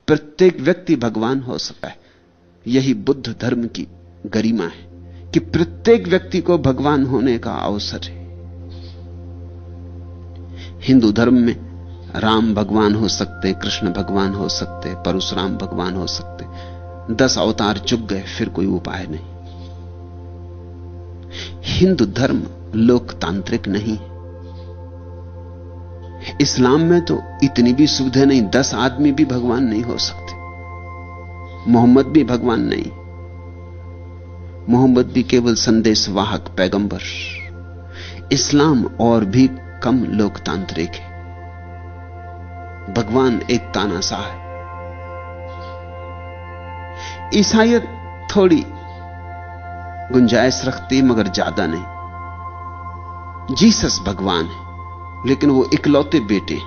प्रत्येक व्यक्ति भगवान हो सकता है। यही बुद्ध धर्म की गरिमा है कि प्रत्येक व्यक्ति को भगवान होने का अवसर है। हिंदू धर्म में राम भगवान हो सकते, कृष्ण भगवान हो सकते, परशुराम भगवान हो सकते, 10 अवतार चुक गए, फिर कोई उपाय नहीं। हिंदू धर्म लोकतांत्रिक नहीं। इस्लाम में तो इतनी भी सुविधा नहीं, 10 आदमी भी भगवान नहीं हो सकते। मोहम्मद भी भगवान नहीं, मोहम्मद भी केवल संदेशवाहक पैगंबर। इस्लाम और भी कम लोकतांत्रिक है। भगवान एक तानाशाह है। ईसाईयत थोड़ी गुंजाइश रखती मगर ज्यादा नहीं। जीसस भगवान है लेकिन वो इकलौते बेटे,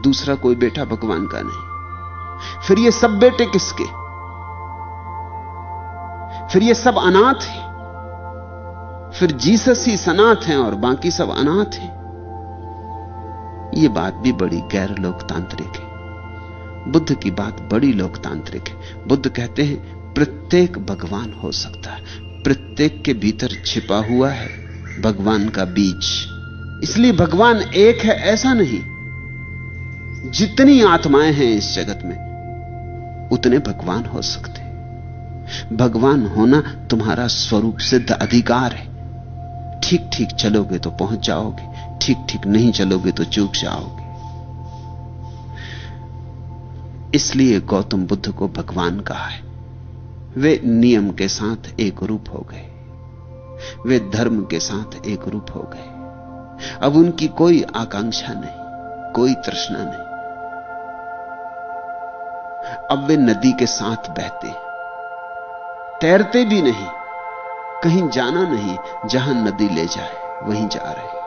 दूसरा कोई बेटा भगवान का नहीं। फिर ये सब बेटे किसके? फिर ये सब अनाथ हैं। फिर जीसस ही सनाथ हैं और बाकी सब अनाथ हैं। ये बात भी बड़ी गैर लोकतांत्रिक है। बुद्ध की बात बड़ी लोकतांत्रिक है। बुद्ध कहते हैं प्रत्येक भगवान हो सकता है। प्रत्येक के भीतर छिपा हुआ है भगवान का बीज। इसलिए भगवान एक है ऐसा नहीं। जितनी आत्माएं हैं इस जगत में उतने भगवान हो सकते। भगवान होना तुम्हारा स्वरूप सिद्ध अधिकार है। ठीक ठीक चलोगे तो पहुंच जाओगे, ठीक ठीक नहीं चलोगे तो चूक जाओगे। इसलिए गौतम बुद्ध को भगवान कहा है। वे नियम के साथ एक रूप हो गए, वे धर्म के साथ एक रूप हो गए। अब उनकी कोई आकांक्षा नहीं, कोई तृष्णा नहीं। अब वे नदी के साथ बहते, तैरते भी नहीं, कहीं जाना नहीं, जहां नदी ले जाए वहीं जा रहे।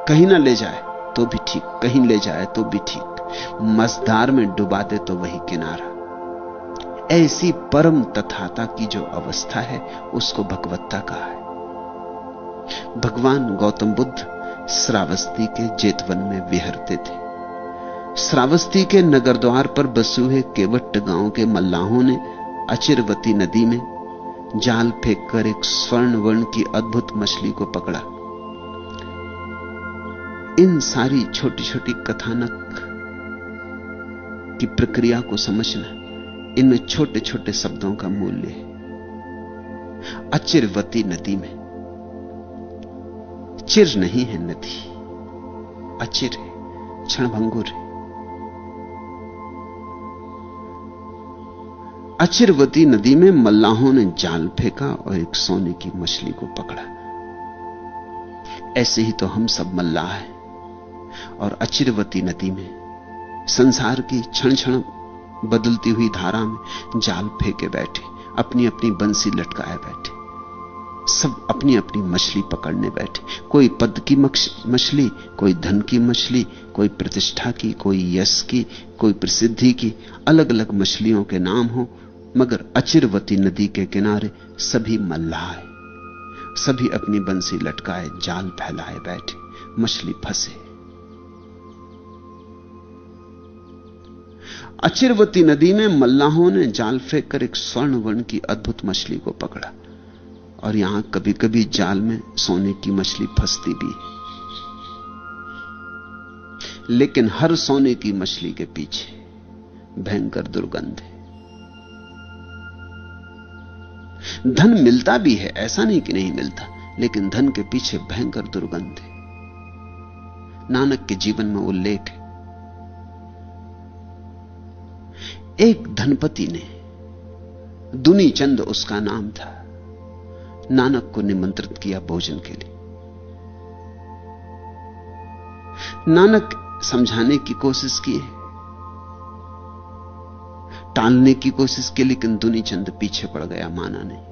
कहीं ना ले जाए तो भी ठीक, कहीं ले जाए तो भी ठीक। मझधार में डुबा दे तो वही किनारा। ऐसी परम तथाता की जो अवस्था है उसको भगवत्ता कहा है। भगवान गौतम बुद्ध श्रावस्ती के जेतवन में विहरते थे। श्रावस्ती के नगर द्वार पर बसे हुए केवट गांव के मल्लाहों ने अचिरवती नदी में जाल फेंककर एक स्वर्ण वर्ण की अद्भुत मछली को पकड़ा। इन सारी छोटी छोटी कथानक की प्रक्रिया को समझना, इनमें छोटे छोटे शब्दों का मूल्य है। अचिरवती नदी में, चिर नहीं है नदी, अचिर है, क्षणभंगुर है। अचिरवती नदी में मल्लाहों ने जाल फेंका और एक सोने की मछली को पकड़ा। ऐसे ही तो हम सब मल्लाह हैं और अचिरवती नदी में संसार की क्षण क्षण बदलती हुई धारा में जाल फेंके बैठे, अपनी अपनी बंसी लटकाए बैठे, सब अपनी अपनी मछली पकड़ने बैठे। कोई पद की मछली, कोई धन की मछली, कोई प्रतिष्ठा की, कोई यश की, कोई प्रसिद्धि की। अलग अलग मछलियों के नाम हो, मगर अचिरवती नदी के किनारे सभी मल्लाह हैं। सभी अपनी बंसी लटकाए जाल फैलाए बैठे, मछली फंसे। अचिरवती नदी में मल्लाहों ने जाल फेंककर एक स्वर्ण वर्ण की अद्भुत मछली को पकड़ा। और यहां कभी कभी जाल में सोने की मछली फंसती भी है, लेकिन हर सोने की मछली के पीछे भयंकर दुर्गंध है। धन मिलता भी है, ऐसा नहीं कि नहीं मिलता, लेकिन धन के पीछे भयंकर दुर्गंध है। नानक के जीवन में उल्लेख है, एक धनपति ने, दुनी चंद उसका नाम था, नानक को निमंत्रित किया भोजन के लिए। नानक समझाने की कोशिश की, टालने की कोशिश की, लेकिन दुनी चंद पीछे पड़ गया, माना नहीं।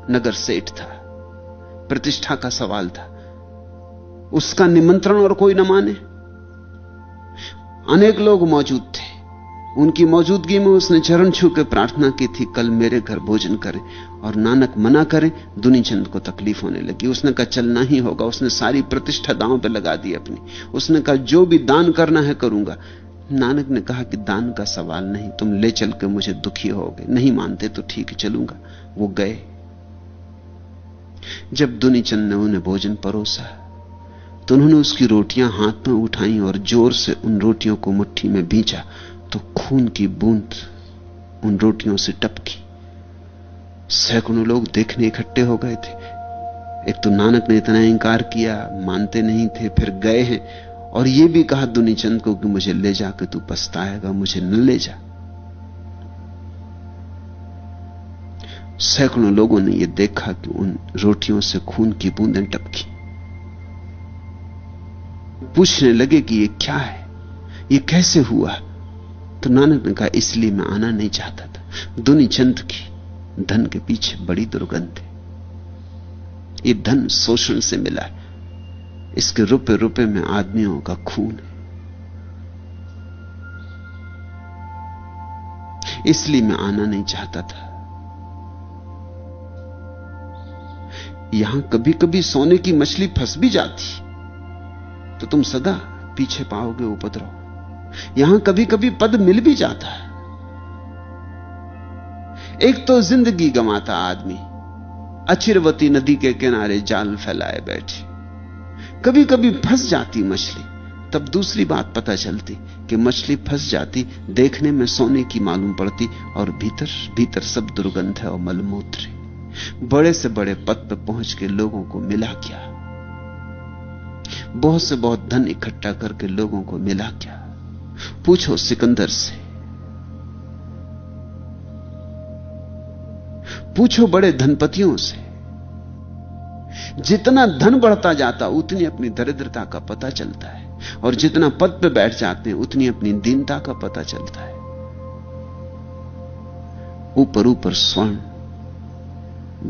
नगर सेठ था, प्रतिष्ठा का सवाल था, उसका निमंत्रण और कोई न माने। अनेक लोग मौजूद थे, उनकी मौजूदगी में उसने चरण छू के प्रार्थना की थी, कल मेरे घर भोजन करें। और नानक मना करें, दुनीचंद को तकलीफ होने लगी। उसने कहा चलना ही होगा। उसने सारी प्रतिष्ठा दांव पे लगा दी अपनी। उसने कहा जो भी दान करना है करूंगा, नानक ने कहा कि दान का सवाल नहीं, तुम ले चल के मुझे दुखी होगे। नहीं मानते तो ठीक है, चलूंगा। वो गए। जब दुनीचंद ने उन्हें भोजन परोसा तो उन्होंने उसकी रोटियां हाथ में उठाई और जोर से उन रोटियों को मुट्ठी में भींचा तो खून की बूंद उन रोटियों से टपकी। सैकड़ों लोग देखने इकट्ठे हो गए थे। एक तो नानक ने इतना इंकार किया, मानते नहीं थे, फिर गए हैं और यह भी कहा दुनीचंद को कि मुझे ले जाकर तू पछताएगा, मुझे न ले जा। सैकड़ों लोगों ने यह देखा कि उन रोटियों से खून की बूंदें टपकी। पूछने लगे कि यह क्या है, यह कैसे हुआ? तो नानक ने कहा, इसलिए मैं आना नहीं चाहता था। दुनीचंद की धन के पीछे बड़ी दुर्गंध है। ये धन शोषण से मिला है, इसके रुपए रुपए में आदमियों का खून है। इसलिए मैं आना नहीं चाहता था। यहां कभी कभी सोने की मछली फंस भी जाती तो तुम सदा पीछे पाओगे उपद्रव। यहां कभी कभी पद मिल भी जाता है। एक तो जिंदगी गंवाता आदमी अचिरवती नदी के किनारे जाल फैलाए बैठे। कभी कभी फंस जाती मछली, तब दूसरी बात पता चलती कि मछली फंस जाती, देखने में सोने की मालूम पड़ती और भीतर भीतर सब दुर्गंध है और मलमूत्र है। बड़े से बड़े पद पर पहुंच के लोगों को मिला क्या? बहुत से बहुत धन इकट्ठा करके लोगों को मिला क्या? पूछो सिकंदर से, पूछो बड़े धनपतियों से। जितना धन बढ़ता जाता उतनी अपनी दरिद्रता का पता चलता है, और जितना पद पे बैठ जाते हैं उतनी अपनी दीनता का पता चलता है। ऊपर ऊपर स्वर्ण,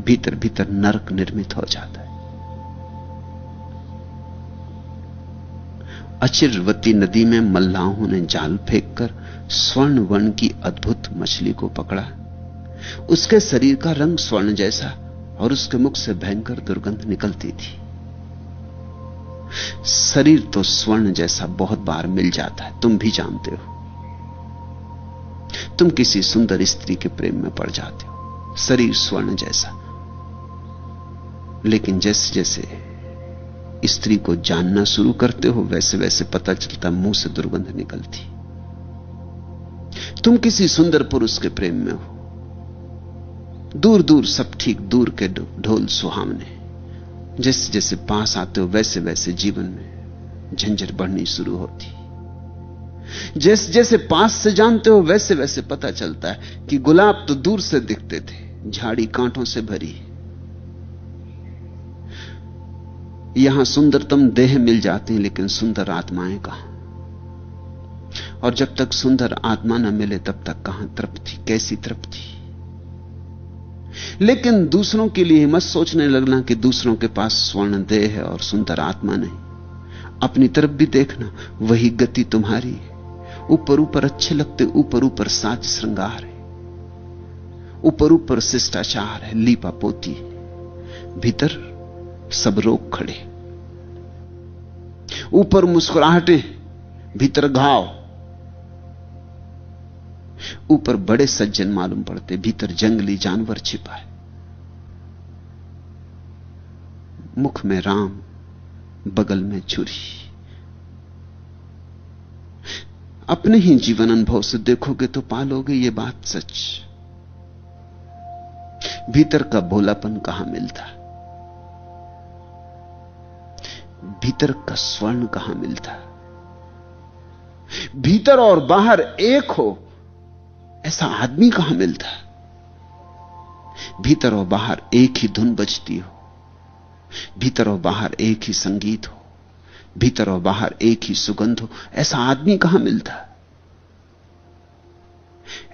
भीतर भीतर नरक निर्मित हो जाता है। अचिरवती नदी में मल्लाहों ने जाल फेंककर स्वर्ण वर्ण की अद्भुत मछली को पकड़ा। उसके शरीर का रंग स्वर्ण जैसा और उसके मुख से भयंकर दुर्गंध निकलती थी। शरीर तो स्वर्ण जैसा बहुत बार मिल जाता है, तुम भी जानते हो। तुम किसी सुंदर स्त्री के प्रेम में पड़ जाते हो, शरीर स्वर्ण जैसा, लेकिन जैसे जैसे स्त्री को जानना शुरू करते हो वैसे वैसे पता चलता मुंह से दुर्गंध निकलती। तुम किसी सुंदर पुरुष के प्रेम में हो, दूर दूर सब ठीक, दूर के ढोल सुहावने। जैसे जैसे पास आते हो वैसे वैसे जीवन में झंझट बढ़नी शुरू होती। जैसे जैसे पास से जानते हो वैसे वैसे पता चलता है कि गुलाब तो दूर से दिखते थे, झाड़ी कांटों से भरी। यहां सुंदरतम देह मिल जाती हैं, लेकिन सुंदर आत्माएं कहां? और जब तक सुंदर आत्मा न मिले तब तक कहां तृप्ति? कैसी तृप्ति? लेकिन दूसरों के लिए मत सोचने लगना कि दूसरों के पास स्वर्ण देह है और सुंदर आत्मा नहीं। अपनी तरफ भी देखना, वही गति तुम्हारी है। ऊपर ऊपर अच्छे लगते, ऊपर ऊपर साज श्रृंगार है, ऊपर ऊपर शिष्टाचार है, लीपा पोती है, भीतर सब रोग खड़े। ऊपर मुस्कुराहटें, भीतर घाव। ऊपर बड़े सज्जन मालूम पड़ते, भीतर जंगली जानवर छिपा है। मुख में राम, बगल में छुरी। अपने ही जीवन अनुभव से देखोगे तो पालोगे ये बात सच। भीतर का भोलापन कहां मिलता, भीतर का स्वर्ण कहां मिलता? भीतर और बाहर एक हो ऐसा आदमी कहां मिलता? भीतर और बाहर एक ही धुन बजती हो, भीतर और बाहर एक ही संगीत हो, भीतर और बाहर एक ही सुगंध हो, ऐसा आदमी कहां मिलता?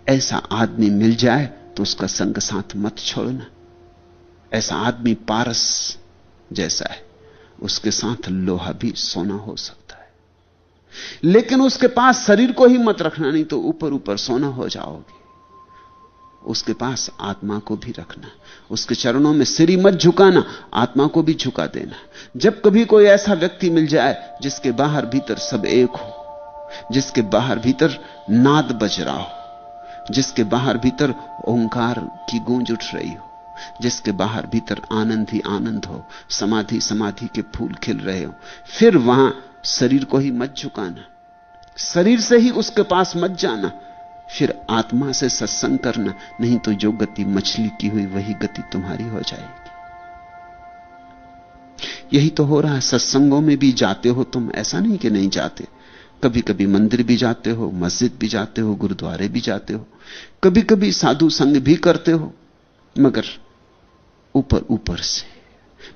ऐसा आदमी मिल जाए तो उसका संग साथ मत छोड़ना। ऐसा आदमी पारस जैसा है, उसके साथ लोहा भी सोना हो सकता है। लेकिन उसके पास शरीर को ही मत रखना, नहीं तो ऊपर ऊपर सोना हो जाओगे। उसके पास आत्मा को भी रखना, उसके चरणों में सिर ही मत झुकाना, आत्मा को भी झुका देना। जब कभी कोई ऐसा व्यक्ति मिल जाए जिसके बाहर भीतर सब एक हो, जिसके बाहर भीतर नाद बज रहा हो, जिसके बाहर भीतर ओंकार की गूंज उठ रही हो, जिसके बाहर भीतर आनंद ही आनंद हो, समाधि समाधि के फूल खिल रहे हो, फिर वहां शरीर को ही मत झुकाना, शरीर से ही उसके पास मत जाना, फिर आत्मा से सत्संग करना, नहीं तो जो गति मछली की हुई वही गति तुम्हारी हो जाएगी। यही तो हो रहा है। सत्संगों में भी जाते हो तुम, ऐसा नहीं कि नहीं जाते, कभी कभी मंदिर भी जाते हो, मस्जिद भी जाते हो, गुरुद्वारे भी जाते हो, कभी कभी साधु संग भी करते हो, मगर ऊपर ऊपर से,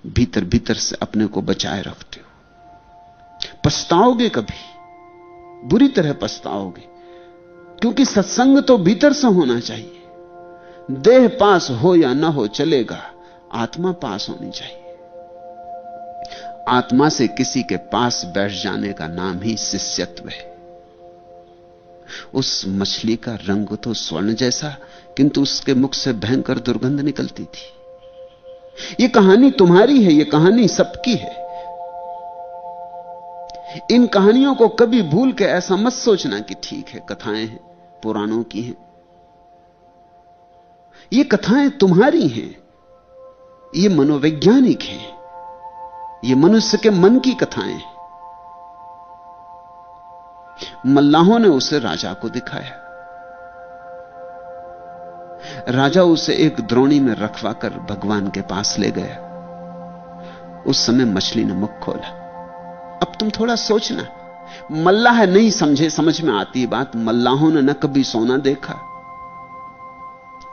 भीतर भीतर से अपने को बचाए रखते हो। पछताओगे कभी, बुरी तरह पछताओगे, क्योंकि सत्संग तो भीतर से होना चाहिए। देह पास हो या ना हो चलेगा, आत्मा पास होनी चाहिए। आत्मा से किसी के पास बैठ जाने का नाम ही शिष्यत्व है। उस मछली का रंग तो स्वर्ण जैसा, किंतु उसके मुख से भयंकर दुर्गंध निकलती थी। यह कहानी तुम्हारी है, यह कहानी सबकी है। इन कहानियों को कभी भूल के ऐसा मत सोचना कि ठीक है, कथाएं हैं, पुराणों की हैं। ये कथाएं तुम्हारी हैं, ये मनोवैज्ञानिक हैं, ये मनुष्य के मन की कथाएं। मल्लाहों ने उसे राजा को दिखाया, राजा उसे एक द्रोणी में रखवा कर भगवान के पास ले गया। उस समय मछली ने मुख खोला। अब तुम थोड़ा सोचना, मल्लाह नहीं समझे, समझ में आती है बात। मल्लाहों ने न कभी सोना देखा,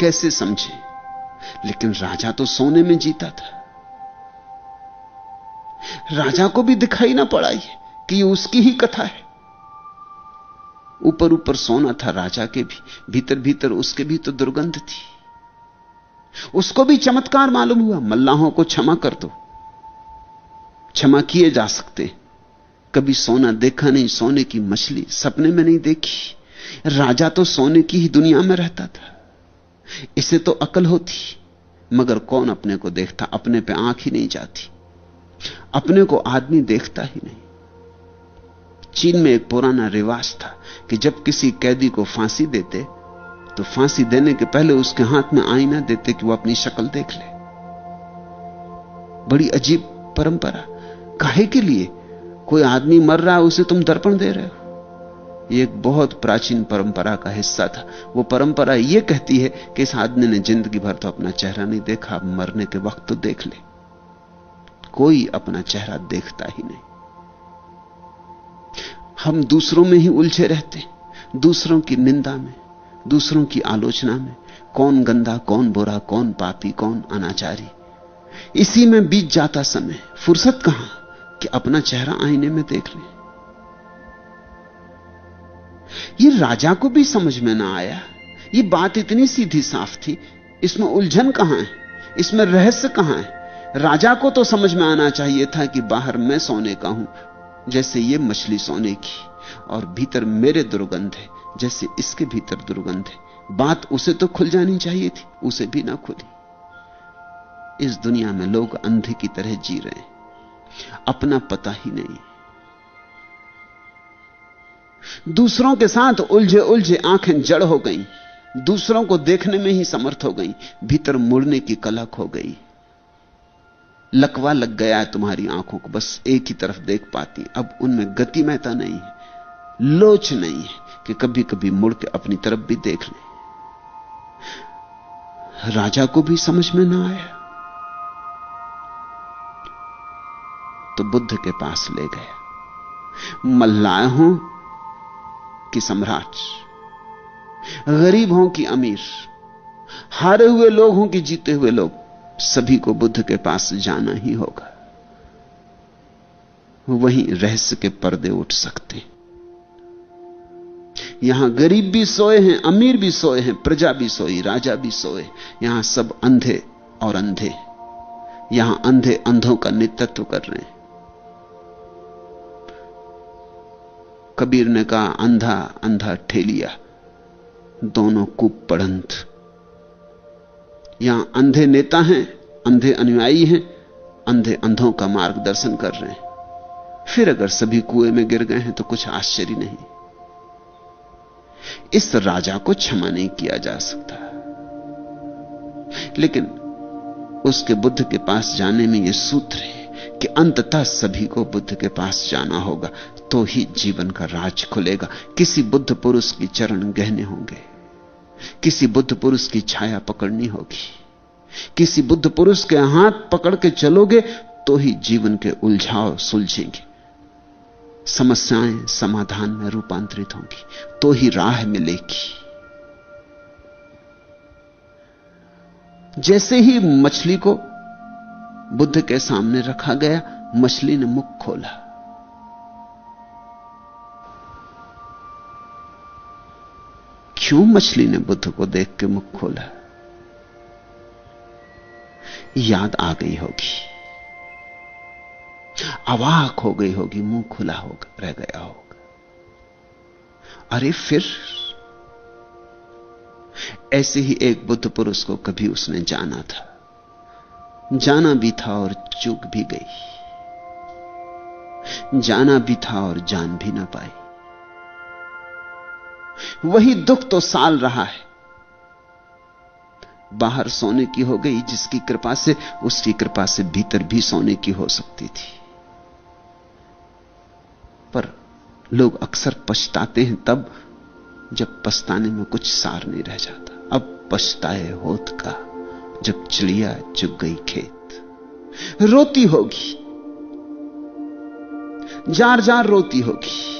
कैसे समझे? लेकिन राजा तो सोने में जीता था। राजा को भी दिखाई ना पड़ा ये कि ये उसकी ही कथा है। ऊपर ऊपर सोना था राजा के भी, भीतर भीतर उसके भी तो दुर्गंध थी। उसको भी चमत्कार मालूम हुआ। मल्लाहों को क्षमा कर दो, क्षमा किए जा सकते। कभी सोना देखा नहीं, सोने की मछली सपने में नहीं देखी। राजा तो सोने की ही दुनिया में रहता था, इसे तो अकल होती, मगर कौन अपने को देखता? अपने पे आंख ही नहीं जाती, अपने को आदमी देखता ही नहीं। चीन में एक पुराना रिवाज था कि जब किसी कैदी को फांसी देते तो फांसी देने के पहले उसके हाथ में आईना देते कि वो अपनी शक्ल देख ले। बड़ी अजीब परंपरा। काहे के लिए? कोई आदमी मर रहा है, उसे तुम दर्पण दे रहे हो। यह एक बहुत प्राचीन परंपरा का हिस्सा था। वो परंपरा यह कहती है कि इस आदमी ने जिंदगी भर तो अपना चेहरा नहीं देखा, मरने के वक्त तो देख ले। कोई अपना चेहरा देखता ही नहीं। हम दूसरों में ही उलझे रहते, दूसरों की निंदा में, दूसरों की आलोचना में। कौन गंदा, कौन बुरा, कौन पापी, कौन अनाचारी, इसी में बीत जाता समय। फुर्सत कहां कि अपना चेहरा आईने में देख लें। ये राजा को भी समझ में ना आया। ये बात इतनी सीधी साफ थी, इसमें उलझन कहां है, इसमें रहस्य कहां है? राजा को तो समझ में आना चाहिए था कि बाहर मैं सोने का हूं जैसे ये मछली सोने की, और भीतर मेरे दुर्गंध है जैसे इसके भीतर दुर्गंध है। बात उसे तो खुल जानी चाहिए थी, उसे भी ना खुली। इस दुनिया में लोग अंधे की तरह जी रहे हैं, अपना पता ही नहीं। दूसरों के साथ उलझे उलझे आंखें जड़ हो गईं, दूसरों को देखने में ही समर्थ हो गईं, भीतर मुड़ने की कला खो गई। लकवा लग गया है तुम्हारी आंखों को, बस एक ही तरफ देख पाती। अब उनमें गतिमयता नहीं है, लोच नहीं है कि कभी कभी मुड़ के अपनी तरफ भी देख लें। राजा को भी समझ में ना आया तो बुद्ध के पास ले गया। मल्लाहों की सम्राट, गरीब हों कि अमीर, हारे हुए लोग हों कि जीते हुए लोग, सभी को बुद्ध के पास जाना ही होगा। वहीं रहस्य के पर्दे उठ सकते। यहां गरीब भी सोए हैं, अमीर भी सोए हैं, प्रजा भी सोई, राजा भी सोए। यहां सब अंधे और अंधे, यहां अंधे अंधों का नेतृत्व कर रहे हैं। कबीर ने कहा, अंधा अंधा ठेलिया, दोनों कूप पढ़ंत। यहां अंधे नेता हैं, अंधे अनुयायी हैं, अंधे अंधों का मार्गदर्शन कर रहे हैं। फिर अगर सभी कुएं में गिर गए हैं तो कुछ आश्चर्य नहीं। इस राजा को क्षमा नहीं किया जा सकता। लेकिन उसके बुद्ध के पास जाने में यह सूत्र है कि अंततः सभी को बुद्ध के पास जाना होगा, तो ही जीवन का राज खुलेगा। किसी बुद्ध पुरुष की चरण गहने होंगे, किसी बुद्ध पुरुष की छाया पकड़नी होगी, किसी बुद्ध पुरुष के हाथ पकड़ के चलोगे तो ही जीवन के उलझाव सुलझेंगे, समस्याएं समाधान में रूपांतरित होंगी, तो ही राह मिलेगी। जैसे ही मछली को बुद्ध के सामने रखा गया, मछली ने मुख खोला। क्यों मछली ने बुद्ध को देख के मुख खोला? याद आ गई होगी, अवाक हो गई होगी, मुंह खुला होगा, रह गया होगा। अरे फिर ऐसे ही एक बुद्ध पुरुष को कभी उसने जाना था, जाना भी था और चूक भी गई, जाना भी था और जान भी ना पाई। वही दुख तो साल रहा है। बाहर सोने की हो गई जिसकी कृपा से, उसकी कृपा से भीतर भी सोने की हो सकती थी। पर लोग अक्सर पछताते हैं तब जब पछताने में कुछ सार नहीं रह जाता। अब पछताए होत का जब चिड़िया चुग गई खेत। रोती होगी, जार जार रोती होगी।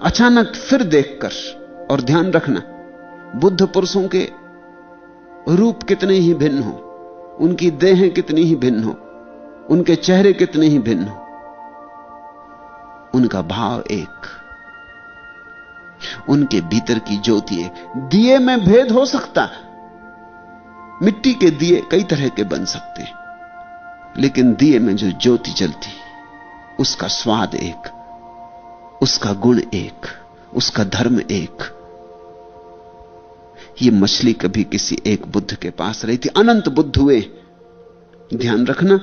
अचानक फिर देखकर, और ध्यान रखना, बुद्ध पुरुषों के रूप कितने ही भिन्न हो, उनकी देहें कितनी ही भिन्न हो, उनके चेहरे कितने ही भिन्न हो, उनका भाव एक, उनके भीतर की ज्योति एक। दिए में भेद हो सकता, मिट्टी के दिए कई तरह के बन सकते, लेकिन दिए में जो ज्योति जलती, उसका स्वाद एक, उसका गुण एक, उसका धर्म एक। ये मछली कभी किसी एक बुद्ध के पास रही थी। अनंत बुद्ध हुए। ध्यान रखना,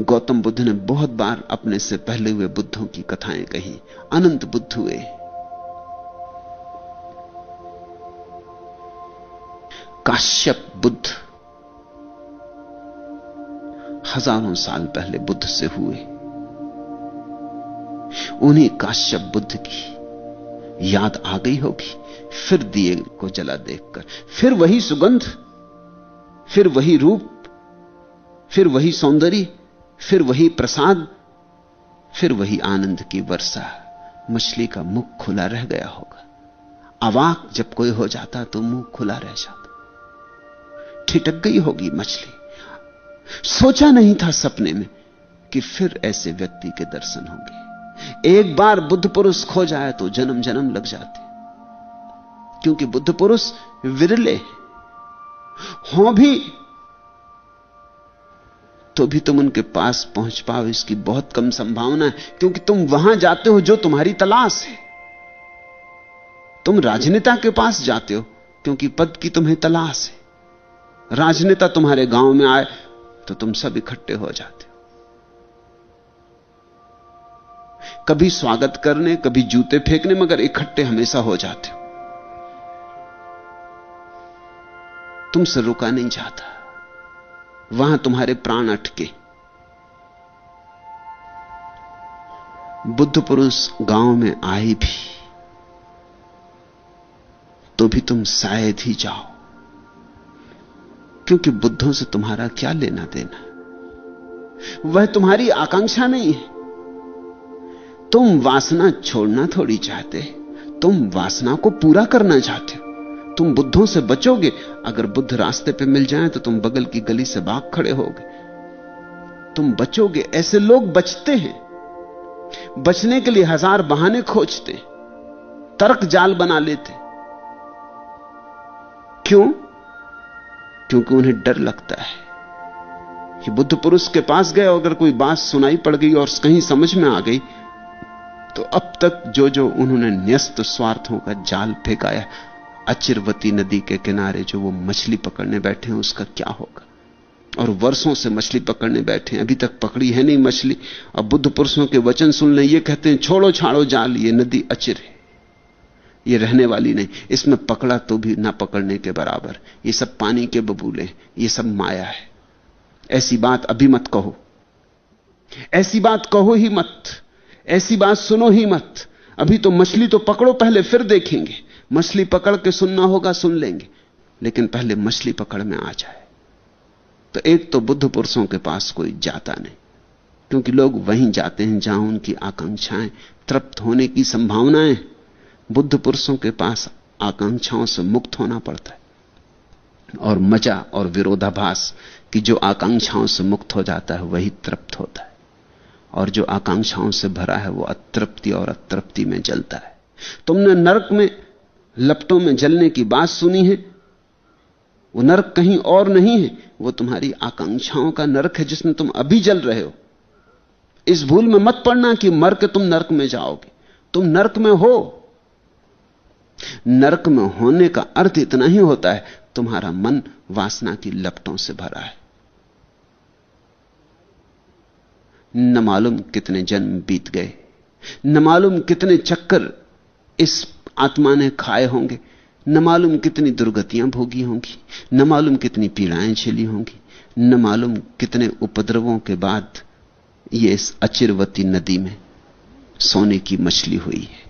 गौतम बुद्ध ने बहुत बार अपने से पहले हुए बुद्धों की कथाएं कही। अनंत बुद्ध हुए। काश्यप बुद्ध हजारों साल पहले बुद्ध से हुए। उन्हीं काश्यप बुद्ध की याद आ गई होगी, फिर दिए को जला देखकर, फिर वही सुगंध, फिर वही रूप, फिर वही सौंदर्य, फिर वही प्रसाद, फिर वही आनंद की वर्षा। मछली का मुख खुला रह गया होगा। अवाक जब कोई हो जाता तो मुंह खुला रह जाता। ठिठक गई होगी मछली। सोचा नहीं था सपने में कि फिर ऐसे व्यक्ति के दर्शन होंगे। एक बार बुद्ध पुरुष खो जाए तो जन्म जन्म लग जाते, क्योंकि बुद्ध पुरुष विरले हों भी तो भी तुम उनके पास पहुंच पाओ इसकी बहुत कम संभावना है, क्योंकि तुम वहां जाते हो जो तुम्हारी तलाश है। तुम राजनेता के पास जाते हो क्योंकि पद की तुम्हें तलाश है। राजनेता तुम्हारे गांव में आए तो तुम सब इकट्ठे हो जाते हो, कभी स्वागत करने, कभी जूते फेंकने, मगर इकट्ठे हमेशा हो जाते हो। तुमसे रुका नहीं जाता, वहां तुम्हारे प्राण अटके। बुद्ध पुरुष गांव में आए भी तो भी तुम शायद ही जाओ, क्योंकि बुद्धों से तुम्हारा क्या लेना देना। वह तुम्हारी आकांक्षा नहीं है। तुम वासना छोड़ना थोड़ी चाहते, तुम वासना को पूरा करना चाहते हो। तुम बुद्धों से बचोगे। अगर बुद्ध रास्ते पे मिल जाएं तो तुम बगल की गली से भाग खड़े होगे। तुम बचोगे। ऐसे लोग बचते हैं, बचने के लिए हजार बहाने खोजते, तर्क जाल बना लेते। क्यों? क्योंकि उन्हें डर लगता है कि बुद्ध पुरुष के पास गए, अगर कोई बात सुनाई पड़ गई और कहीं समझ में आ गई तो अब तक जो जो उन्होंने न्यस्त स्वार्थों का जाल फेंकाया, अचिरवती नदी के किनारे जो वो मछली पकड़ने बैठे हैं उसका क्या होगा। और वर्षों से मछली पकड़ने बैठे हैं, अभी तक पकड़ी है नहीं मछली। अब बुद्ध पुरुषों के वचन सुन लें, ये कहते हैं छोड़ो छाड़ो जाल, ये नदी अचिर है। ये रहने वाली नहीं, इसमें पकड़ा तो भी ना पकड़ने के बराबर। ये सब पानी के बबूले, ये सब माया है। ऐसी बात अभी मत कहो, ऐसी बात कहो ही मत, ऐसी बात सुनो ही मत। अभी तो मछली तो पकड़ो पहले, फिर देखेंगे। मछली पकड़ के सुनना होगा, सुन लेंगे, लेकिन पहले मछली पकड़ में आ जाए। तो एक तो बुद्ध पुरुषों के पास कोई जाता नहीं, क्योंकि लोग वहीं जाते हैं जहां उनकी आकांक्षाएं तृप्त होने की संभावनाएं। बुद्ध पुरुषों के पास आकांक्षाओं से मुक्त होना पड़ता है, और मजा और विरोधाभास कि जो आकांक्षाओं से मुक्त हो जाता है वही तृप्त होता है, और जो आकांक्षाओं से भरा है वो अतृप्ति और अतृप्ति में जलता है। तुमने नरक में लपटों में जलने की बात सुनी है, वो नरक कहीं और नहीं है, वो तुम्हारी आकांक्षाओं का नरक है जिसमें तुम अभी जल रहे हो। इस भूल में मत पड़ना कि मर के तुम नरक में जाओगे। तुम नरक में हो। नरक में होने का अर्थ इतना ही होता है, तुम्हारा मन वासना की लपटों से भरा है। न मालूम कितने जन्म बीत गए, न मालूम कितने चक्कर इस आत्मा ने खाए होंगे, न मालूम कितनी दुर्गतियां भोगी होंगी, न मालूम कितनी पीड़ाएं झेली होंगी, न मालूम कितने उपद्रवों के बाद ये इस अचिरवती नदी में सोने की मछली हुई है।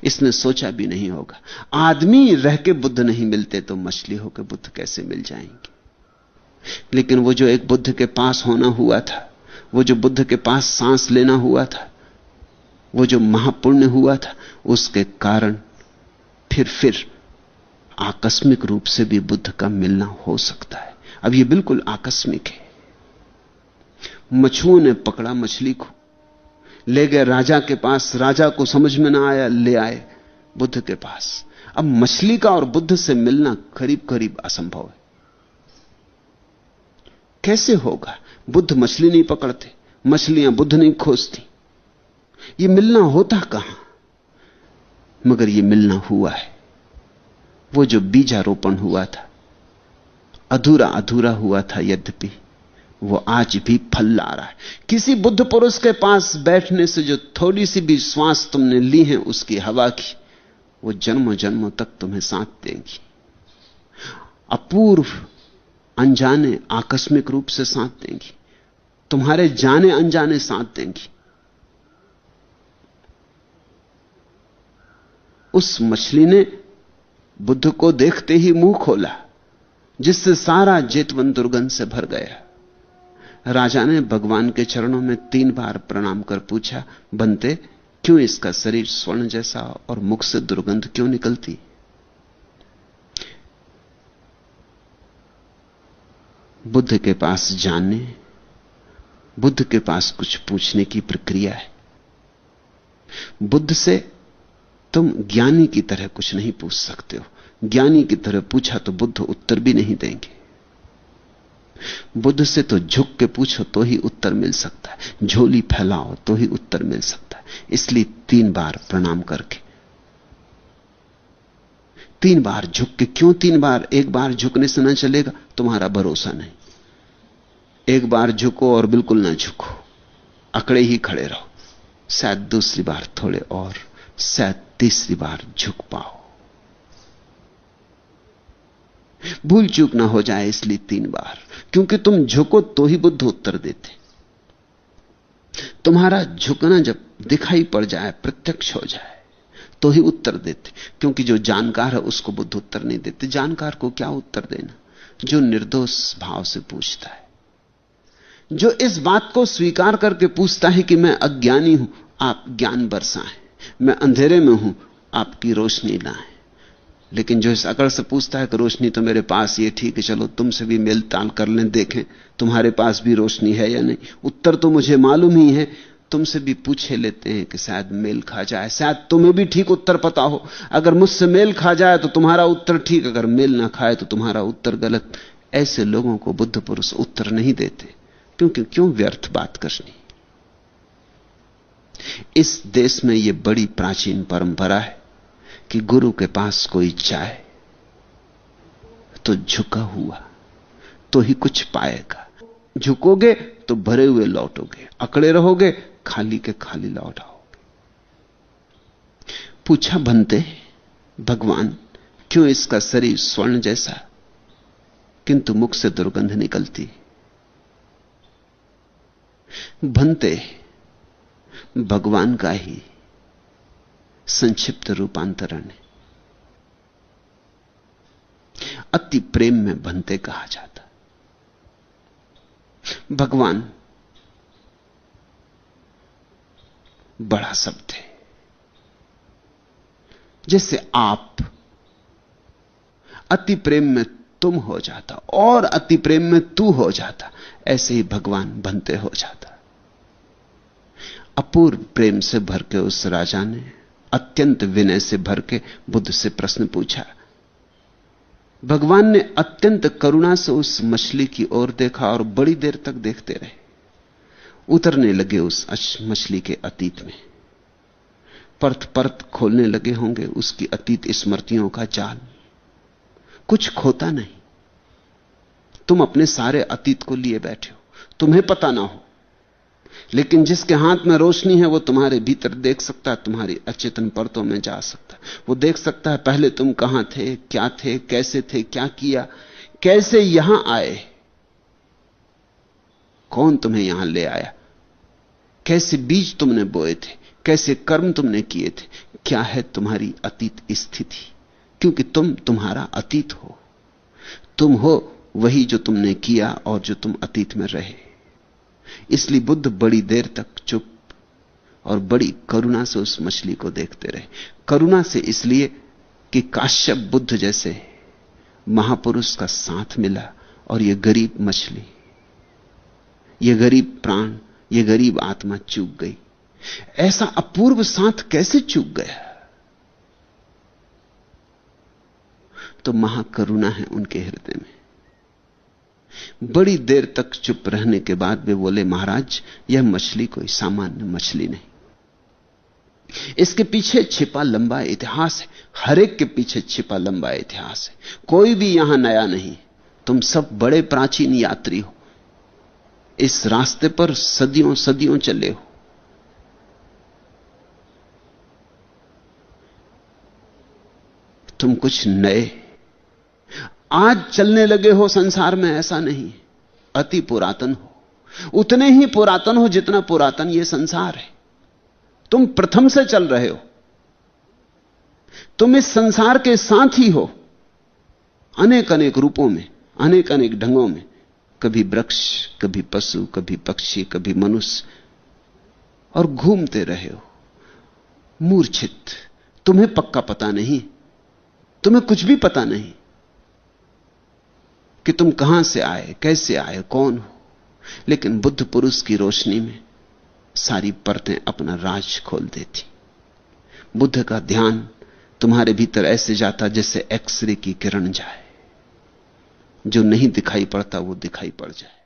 इसने सोचा भी नहीं होगा। आदमी रह के बुद्ध नहीं मिलते तो मछली होकर बुद्ध कैसे मिल जाएंगे। लेकिन वो जो एक बुद्ध के पास होना हुआ था, वो जो बुद्ध के पास सांस लेना हुआ था, वो जो महापुण्य हुआ था, उसके कारण फिर आकस्मिक रूप से भी बुद्ध का मिलना हो सकता है। अब यह बिल्कुल आकस्मिक है। मछुओं ने पकड़ा मछली को, ले गए राजा के पास, राजा को समझ में ना आया, ले आए बुद्ध के पास। अब मछली का और बुद्ध से मिलना करीब करीब असंभव है। कैसे होगा? बुद्ध मछली नहीं पकड़ते, मछलियां बुद्ध नहीं खोजती। यह मिलना होता कहां? मगर यह मिलना हुआ है। वो जो बीजारोपण हुआ था, अधूरा अधूरा हुआ था, यद्यपि वो आज भी फल ला रहा है। किसी बुद्ध पुरुष के पास बैठने से जो थोड़ी सी भी श्वास तुमने ली है उसकी हवा की, वो जन्मों जन्मों तक तुम्हें साथ देंगी। अपूर्व, अनजाने, आकस्मिक रूप से साथ देंगी, तुम्हारे जाने अनजाने साथ देंगी। उस मछली ने बुद्ध को देखते ही मुंह खोला, जिससे सारा जेतवन दुर्गंध से भर गया। राजा ने भगवान के चरणों में 3 बार प्रणाम कर पूछा, बनते, क्यों इसका शरीर स्वर्ण जैसा और मुख से दुर्गंध क्यों निकलती? बुद्ध के पास जाने, बुद्ध के पास कुछ पूछने की प्रक्रिया है। बुद्ध से तुम ज्ञानी की तरह कुछ नहीं पूछ सकते हो। ज्ञानी की तरह पूछा तो बुद्ध उत्तर भी नहीं देंगे। बुद्ध से तो झुक के पूछो तो ही उत्तर मिल सकता है, झोली फैलाओ तो ही उत्तर मिल सकता है। इसलिए 3 बार प्रणाम करके, 3 बार झुक के। क्यों 3 बार? एक बार झुकने से ना चलेगा, तुम्हारा भरोसा नहीं। एक बार झुको और बिल्कुल ना झुको, अकड़े ही खड़े रहो। शायद दूसरी बार थोड़े और, शायद तीसरी बार झुक पाओ। भूल चूक ना हो जाए, इसलिए 3 बार। क्योंकि तुम झुको तो ही बुद्ध उत्तर देते। तुम्हारा झुकना जब दिखाई पड़ जाए, प्रत्यक्ष हो जाए, तो ही उत्तर देते। क्योंकि जो जानकार है उसको बुद्ध उत्तर नहीं देते। जानकार को क्या उत्तर देना? जो निर्दोष भाव से पूछता है, जो इस बात को स्वीकार करके पूछता है कि मैं अज्ञानी हूं, आप ज्ञान बरसाएं, मैं अंधेरे में हूं, आपकी रोशनी लाएं। लेकिन जो इस अकड़ से पूछता है कि रोशनी तो मेरे पास, ये ठीक है, चलो तुमसे भी मेल ताल कर लें, देखें तुम्हारे पास भी रोशनी है या नहीं। उत्तर तो मुझे मालूम ही है, तुमसे भी पूछे लेते हैं कि शायद मेल खा जाए, शायद तुम्हें भी ठीक उत्तर पता हो। अगर मुझसे मेल खा जाए तो तुम्हारा उत्तर ठीक, अगर मेल ना खाए तो तुम्हारा उत्तर गलत। ऐसे लोगों को बुद्ध पुरुष उत्तर नहीं देते, क्योंकि क्यों व्यर्थ बात करनी। इस देश में यह बड़ी प्राचीन परंपरा है कि गुरु के पास कोई जाए तो झुका हुआ तो ही कुछ पाएगा। झुकोगे तो भरे हुए लौटोगे, अकड़े रहोगे खाली के खाली लौट आओगे। पूछा, बनते, भगवान, क्यों इसका शरीर स्वर्ण जैसा किंतु मुख से दुर्गंध निकलती? भंते भगवान का ही संक्षिप्त रूपांतरण है। अति प्रेम में भंते कहा जाता। भगवान बड़ा शब्द है। जैसे आप अति प्रेम में तुम हो जाता और अति प्रेम में तू हो जाता, ऐसे ही भगवान भंते हो जाता। अपूर्व प्रेम से भर के उस राजा ने अत्यंत विनय से भर के बुद्ध से प्रश्न पूछा। भगवान ने अत्यंत करुणा से उस मछली की ओर देखा और बड़ी देर तक देखते रहे। उतरने लगे उस मछली के अतीत में, परत परत खोलने लगे होंगे उसकी अतीत स्मृतियों का जाल। कुछ खोता नहीं। तुम अपने सारे अतीत को लिए बैठे हो, तुम्हें पता ना हो, लेकिन जिसके हाथ में रोशनी है वो तुम्हारे भीतर देख सकता है, तुम्हारी अचेतन परतों में जा सकता है। वो देख सकता है पहले तुम कहां थे, क्या थे, कैसे थे, क्या किया, कैसे यहां आए, कौन तुम्हें यहां ले आया, कैसे बीज तुमने बोए थे, कैसे कर्म तुमने किए थे, क्या है तुम्हारी अतीत स्थिति। क्योंकि तुम तुम्हारा अतीत हो, तुम हो वही जो तुमने किया और जो तुम अतीत में रहे। इसलिए बुद्ध बड़ी देर तक चुप और बड़ी करुणा से उस मछली को देखते रहे। करुणा से इसलिए कि काश्यप बुद्ध जैसे महापुरुष का साथ मिला और यह गरीब मछली, यह गरीब प्राण, यह गरीब आत्मा चूक गई। ऐसा अपूर्व साथ कैसे चूक गया? तो महाकरुणा है उनके हृदय में। बड़ी देर तक चुप रहने के बाद वे बोले, महाराज, यह मछली कोई सामान्य मछली नहीं, इसके पीछे छिपा लंबा इतिहास है। हर एक के पीछे छिपा लंबा इतिहास है। कोई भी यहां नया नहीं, तुम सब बड़े प्राचीन यात्री हो, इस रास्ते पर सदियों सदियों चले हो। तुम कुछ नए आज चलने लगे हो संसार में, ऐसा नहीं। अति पुरातन हो, उतने ही पुरातन हो जितना पुरातन यह संसार है। तुम प्रथम से चल रहे हो, तुम इस संसार के साथ ही हो, अनेक अनेक रूपों में, अनेक अनेक ढंगों में, कभी वृक्ष, कभी पशु, कभी पक्षी, कभी मनुष्य, और घूमते रहे हो मूर्छित। तुम्हें पक्का पता नहीं, तुम्हें कुछ भी पता नहीं कि तुम कहां से आए, कैसे आए, कौन हो। लेकिन बुद्ध पुरुष की रोशनी में सारी परतें अपना राज खोल देती। बुद्ध का ध्यान तुम्हारे भीतर ऐसे जाता जैसे एक्सरे की किरण जाए, जो नहीं दिखाई पड़ता वो दिखाई पड़ जाए।